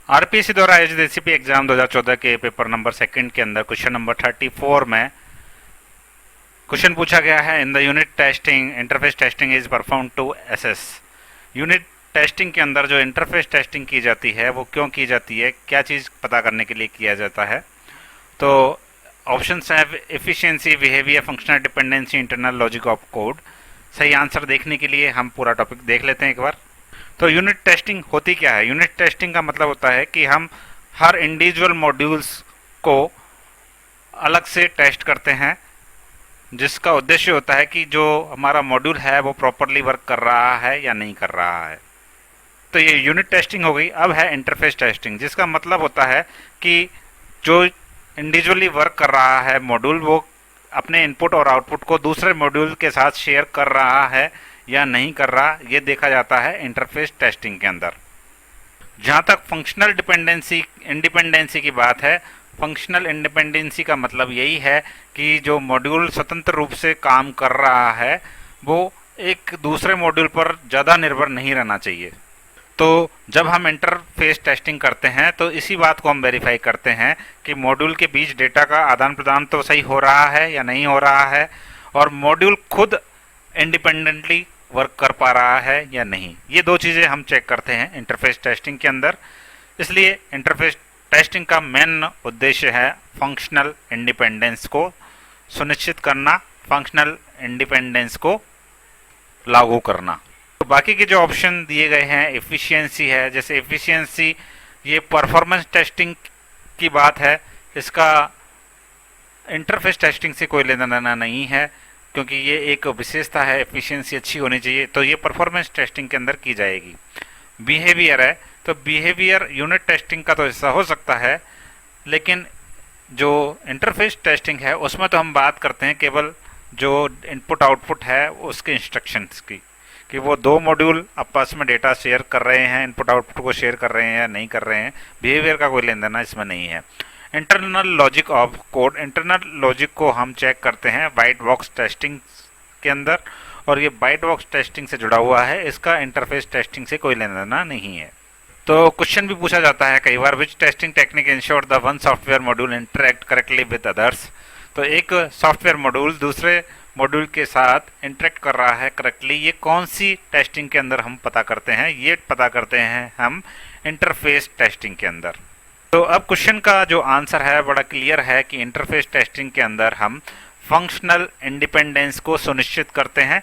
RPSC द्वारा आयोजित ACP exam 2014 के पेपर नंबर सेकंड के अंदर क्वेश्चन नंबर 34 में क्वेश्चन पूछा गया है, in the unit testing interface testing is perform to assess. Unit testing के अंदर जो इंटरफेस टेस्टिंग की जाती है वो क्यों की जाती है, क्या चीज़ पता करने के लिए किया जाता है। तो ऑप्शंस हैं efficiency, behaviour, functional dependency, internal logic of code. सही आंसर देखने के लिए हम पूरा टॉपिक देख लेते हैं एक बार। तो यूनिट टेस्टिंग होती क्या है? यूनिट टेस्टिंग का मतलब होता है कि हम हर इंडिविजुअल मॉड्यूल्स को अलग से टेस्ट करते हैं, जिसका उद्देश्य होता है कि जो हमारा मॉड्यूल है वो प्रॉपरली वर्क कर रहा है या नहीं कर रहा है। तो ये यूनिट टेस्टिंग हो गई। अब है इंटरफेस टेस्टिंग, जिसका मतलब होता है कि जो इंडिविजुअली वर्क कर रहा है मॉड्यूल, वो अपने इनपुट और आउटपुट को दूसरे मॉड्यूल के साथ शेयर कर रहा है या नहीं कर रहा, ये देखा जाता है इंटरफेस टेस्टिंग के अंदर। जहाँ तक फंक्शनल डिपेंडेंसी इंडिपेंडेंसी की बात है, फंक्शनल इंडिपेंडेंसी का मतलब यही है कि जो मॉड्यूल स्वतंत्र रूप से काम कर रहा है वो एक दूसरे मॉड्यूल पर ज़्यादा निर्भर नहीं रहना चाहिए। तो जब हम इंटरफेस टेस्टिंग करते हैं तो इसी बात को हम वेरीफाई करते हैं कि मॉड्यूल के बीच डेटा का आदान प्रदान तो सही हो रहा है या नहीं हो रहा है, और मॉड्यूल खुद इंडिपेंडेंटली वर्क कर पा रहा है या नहीं। ये दो चीज़ें हम चेक करते हैं इंटरफेस टेस्टिंग के अंदर। इसलिए इंटरफेस टेस्टिंग का मेन उद्देश्य है फंक्शनल इंडिपेंडेंस को सुनिश्चित करना, फंक्शनल इंडिपेंडेंस को लागू करना। तो बाकी के जो ऑप्शन दिए गए हैं, एफिशिएंसी है, जैसे एफिशिएंसी ये परफॉर्मेंस टेस्टिंग की बात है, इसका इंटरफेस टेस्टिंग से कोई लेना देना नहीं है, क्योंकि ये एक विशेषता है, एफिशिएंसी अच्छी होनी चाहिए, तो ये परफॉर्मेंस टेस्टिंग के अंदर की जाएगी। बिहेवियर है, तो बिहेवियर यूनिट टेस्टिंग का तो हिस्सा हो सकता है, लेकिन जो इंटरफेस टेस्टिंग है उसमें तो हम बात करते हैं केवल जो इनपुट आउटपुट है उसके इंस्ट्रक्शंस की, कि वो दो मॉड्यूल आपस में डेटा शेयर कर रहे हैं, इनपुट आउटपुट को शेयर कर रहे हैं या नहीं कर रहे हैं। बिहेवियर का कोई लेन देना इसमें नहीं है। Internal logic of code, internal logic को हम चेक करते हैं वाइट बॉक्स टेस्टिंग के अंदर, और ये वाइट बॉक्स टेस्टिंग से जुड़ा हुआ है, इसका इंटरफेस टेस्टिंग से कोई लेना देना नहीं है। तो क्वेश्चन भी पूछा जाता है कई बार, which testing technique ensure the one software module interact correctly with others. तो एक सॉफ्टवेयर मॉड्यूल दूसरे मॉड्यूल के साथ इंटरेक्ट कर रहा है करेक्टली, ये कौन सी टेस्टिंग के अंदर हम पता करते हैं? ये पता करते हैं हम इंटरफेस टेस्टिंग के अंदर। तो अब क्वेश्चन का जो आंसर है बड़ा क्लियर है कि इंटरफेस टेस्टिंग के अंदर हम फंक्शनल इंडिपेंडेंस को सुनिश्चित करते हैं